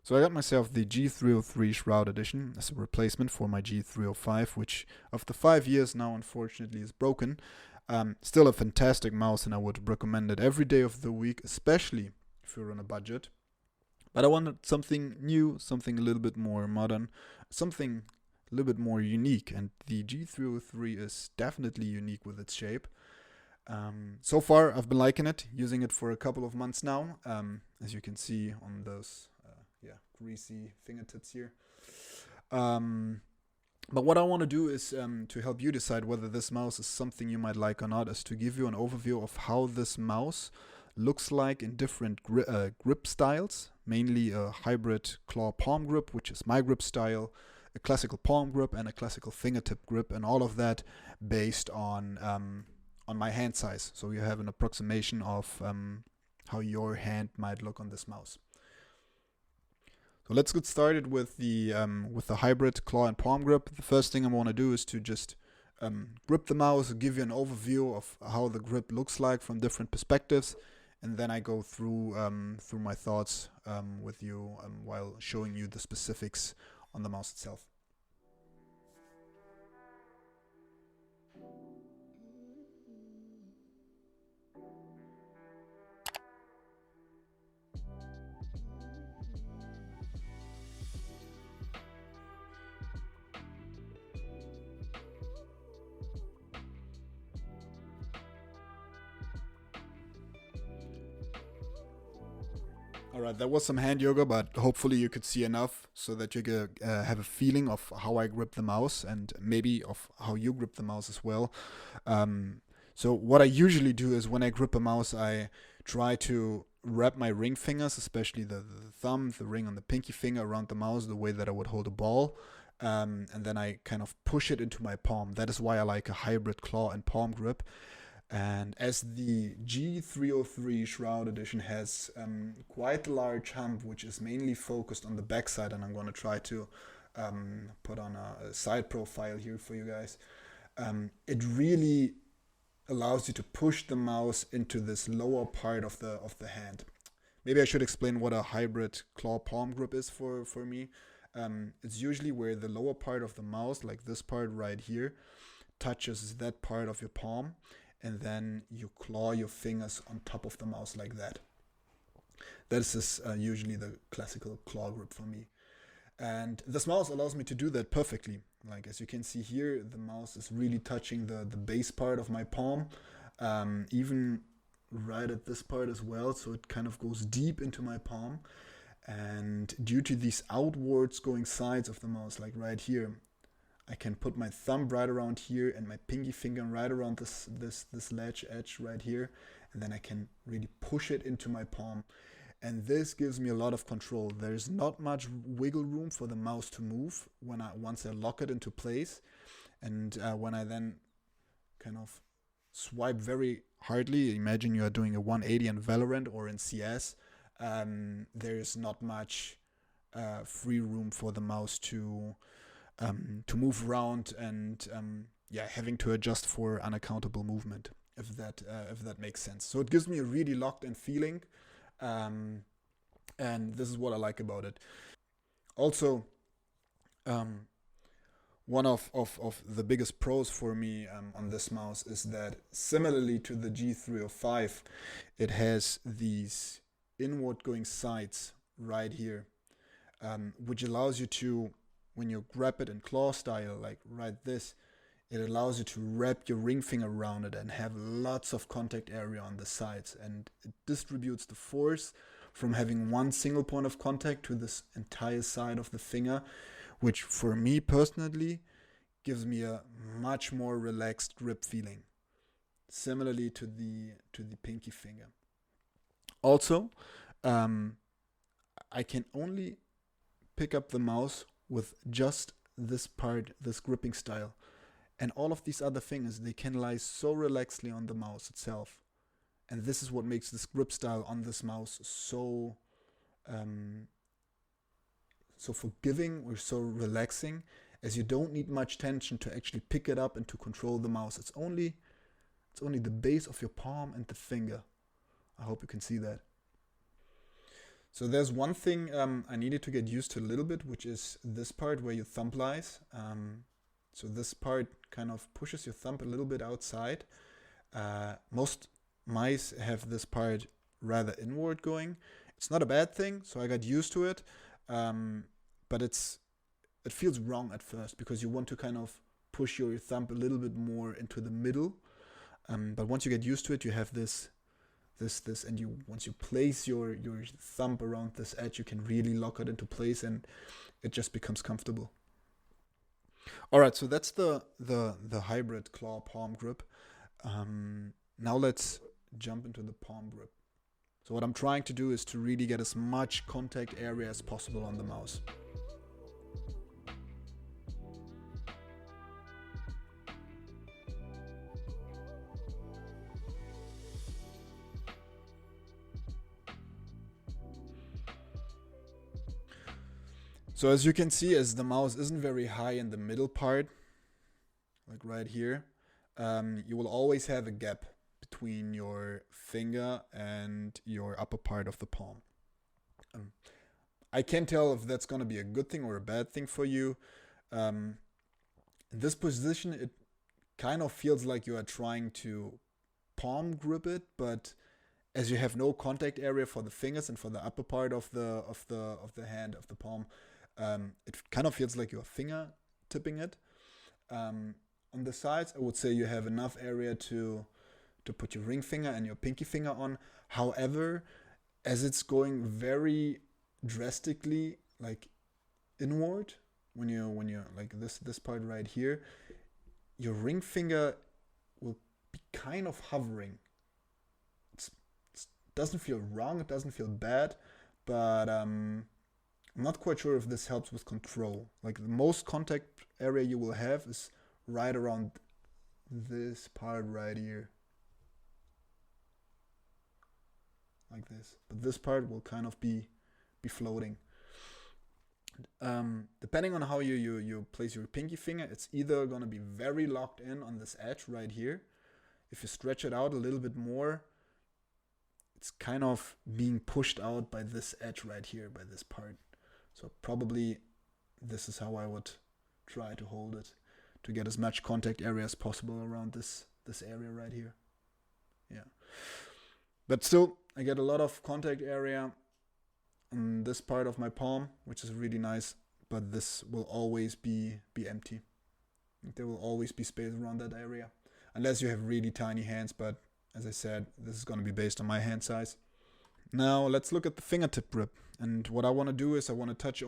So I got myself the G303 Shroud Edition as a replacement for my G305, which after 5 years now unfortunately is broken. Still a fantastic mouse, and I would recommend it every day of the week, especially if you're on a budget. But I wanted something new, something a little bit more modern, something a little bit more unique, and the G303 is definitely unique with its shape. So far, I've been liking it, using it for a couple of months now, as you can see on those greasy fingertips here. But what I want to do is to help you decide whether this mouse is something you might like or not, is to give you an overview of how this mouse looks like in different grip styles, mainly a hybrid claw palm grip, which is my grip style, a classical palm grip, and a classical fingertip grip, and all of that based on my hand size. So you have an approximation of how your hand might look on this mouse. So let's get started with the hybrid claw and palm grip. The first thing I want to do is to just grip the mouse, give you an overview of how the grip looks like from different perspectives, and then I go through my thoughts with you while showing you the specifics on the mouse itself. Alright, that was some hand yoga, but hopefully you could see enough so that you can have a feeling of how I grip the mouse, and maybe of how you grip the mouse as well. So what I usually do is when I grip a mouse, I try to wrap my ring fingers, especially the thumb, the ring on the pinky finger, around the mouse the way that I would hold a ball. And then I kind of push it into my palm. That is why I like a hybrid claw and palm grip. And as the G303 Shroud Edition has quite a large hump, which is mainly focused on the backside, and I'm going to try to put on a side profile here for you guys, it really allows you to push the mouse into this lower part of the hand. Maybe I should explain what a hybrid claw palm grip is for me. It's usually where the lower part of the mouse, like this part right here, touches that part of your palm, and then you claw your fingers on top of the mouse like that. This is usually the classical claw grip for me. And this mouse allows me to do that perfectly. Like as you can see here, the mouse is really touching the base part of my palm, even right at this part as well, so it kind of goes deep into my palm. And due to these outwards going sides of the mouse, like right here, I can put my thumb right around here and my pinky finger right around this ledge edge right here, and then I can really push it into my palm. And this gives me a lot of control. There's not much wiggle room for the mouse to move once I lock it into place. And when I then kind of swipe very hardly, imagine you are doing a 180 in Valorant or in CS, there's not much free room for the mouse to move around and having to adjust for unaccountable movement, if that makes sense. So it gives me a really locked in feeling, and this is what I like about it. Also, one of the biggest pros for me on this mouse is that, similarly to the G305, it has these inward going sides right here, which allows you to, when you grab it in claw style, like right this, it allows you to wrap your ring finger around it and have lots of contact area on the sides, and it distributes the force from having one single point of contact to this entire side of the finger, which for me personally gives me a much more relaxed grip feeling, similarly to the pinky finger. Also, I can only pick up the mouse with just this part, this gripping style. And all of these other fingers, they can lie so relaxedly on the mouse itself. And this is what makes this grip style on this mouse so forgiving or so relaxing, as you don't need much tension to actually pick it up and to control the mouse. It's only the base of your palm and the finger. I hope you can see that. So there's one thing I needed to get used to a little bit, which is this part where your thumb lies. So this part kind of pushes your thumb a little bit outside. Most mice have this part rather inward going. It's not a bad thing, so I got used to it. But it feels wrong at first because you want to kind of push your thumb a little bit more into the middle. But once you get used to it, you have this, and once you place your thumb around this edge, you can really lock it into place, and it just becomes comfortable. All right, so that's the hybrid claw palm grip. Now let's jump into the palm grip. So what I'm trying to do is to really get as much contact area as possible on the mouse. So as you can see, as the mouse isn't very high in the middle part, like right here, you will always have a gap between your finger and your upper part of the palm. I can't tell if that's going to be a good thing or a bad thing for you. In this position, it kind of feels like you are trying to palm grip it, but as you have no contact area for the fingers and for the upper part of the hand, of the palm, it kind of feels like you're finger tipping it. On the sides, I would say you have enough area to put your ring finger and your pinky finger on. However, as it's going very drastically like inward, when you're like this part right here, your ring finger will be kind of hovering. It doesn't feel wrong, it doesn't feel bad, but I'm not quite sure if this helps with control. Like the most contact area you will have is right around this part right here. Like this. But this part will kind of be floating. Depending on how you place your pinky finger, it's either going to be very locked in on this edge right here. If you stretch it out a little bit more, it's kind of being pushed out by this edge right here, by this part. So probably this is how I would try to hold it, to get as much contact area as possible around this area right here. Yeah. But still, I get a lot of contact area on this part of my palm, which is really nice, but this will always be empty. There will always be space around that area, unless you have really tiny hands, but as I said, this is going to be based on my hand size. Now let's look at the fingertip grip. And what I want to do is I want to touch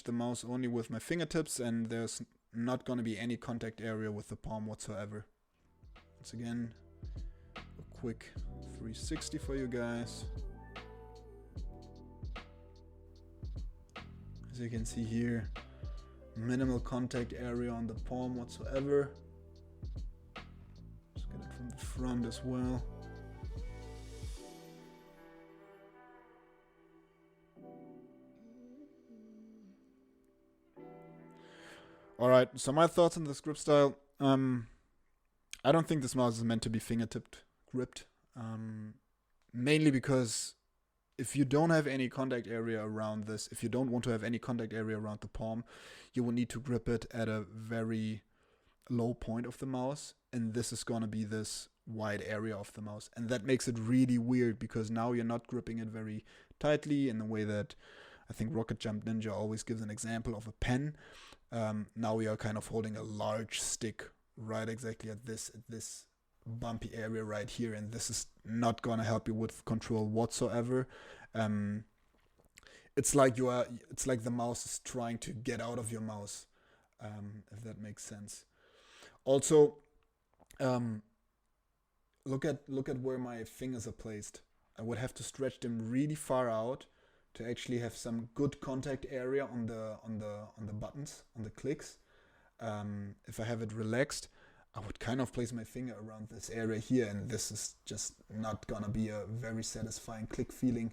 the mouse only with my fingertips, and there's not going to be any contact area with the palm whatsoever. Once again, a quick 360 for you guys. As you can see here, minimal contact area on the palm whatsoever. Let's get it from the front as well. Alright, so my thoughts on this grip style. I don't think this mouse is meant to be fingertip gripped. Mainly because if you don't have any contact area around this, if you don't want to have any contact area around the palm, you will need to grip it at a very low point of the mouse. And this is going to be this wide area of the mouse. And that makes it really weird because now you're not gripping it very tightly in the way that I think Rocket Jump Ninja always gives an example of a pen. Now we are kind of holding a large stick right exactly at this bumpy area right here, and this is not going to help you with control whatsoever. It's like the mouse is trying to get out of your mouse, if that makes sense. Also, look at where my fingers are placed. I would have to stretch them really far out to actually have some good contact area on the buttons, on the clicks. If I have it relaxed, I would kind of place my finger around this area here, and this is just not gonna be a very satisfying click feeling.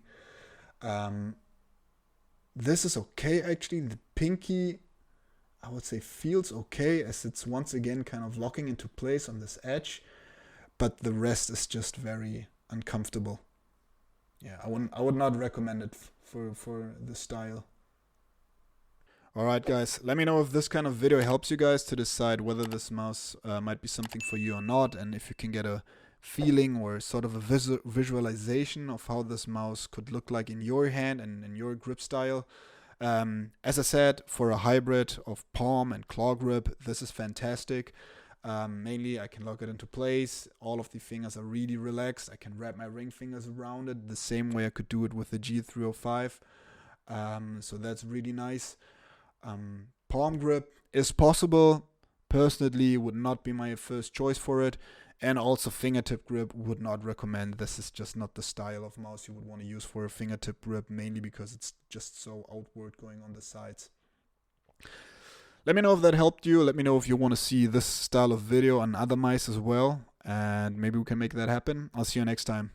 This is okay actually. The pinky, I would say, feels okay as it's once again kind of locking into place on this edge, but the rest is just very uncomfortable. yeah, I would not recommend it for this style. Alright guys, let me know if this kind of video helps you guys to decide whether this mouse might be something for you or not, and if you can get a feeling or sort of a visualization of how this mouse could look like in your hand and in your grip style. As I said, for a hybrid of palm and claw grip, this is fantastic. Mainly I can lock it into place, all of the fingers are really relaxed, I can wrap my ring fingers around it the same way I could do it with the G305, so that's really nice. Palm grip is possible. Personally, would not be my first choice for it. And also fingertip grip, would not recommend. This is just not the style of mouse you would want to use for a fingertip grip, mainly because it's just so outward going on the sides. Let me know if that helped you. Let me know if you want to see this style of video on other mice as well, and maybe we can make that happen. I'll see you next time.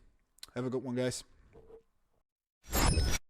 Have a good one, guys.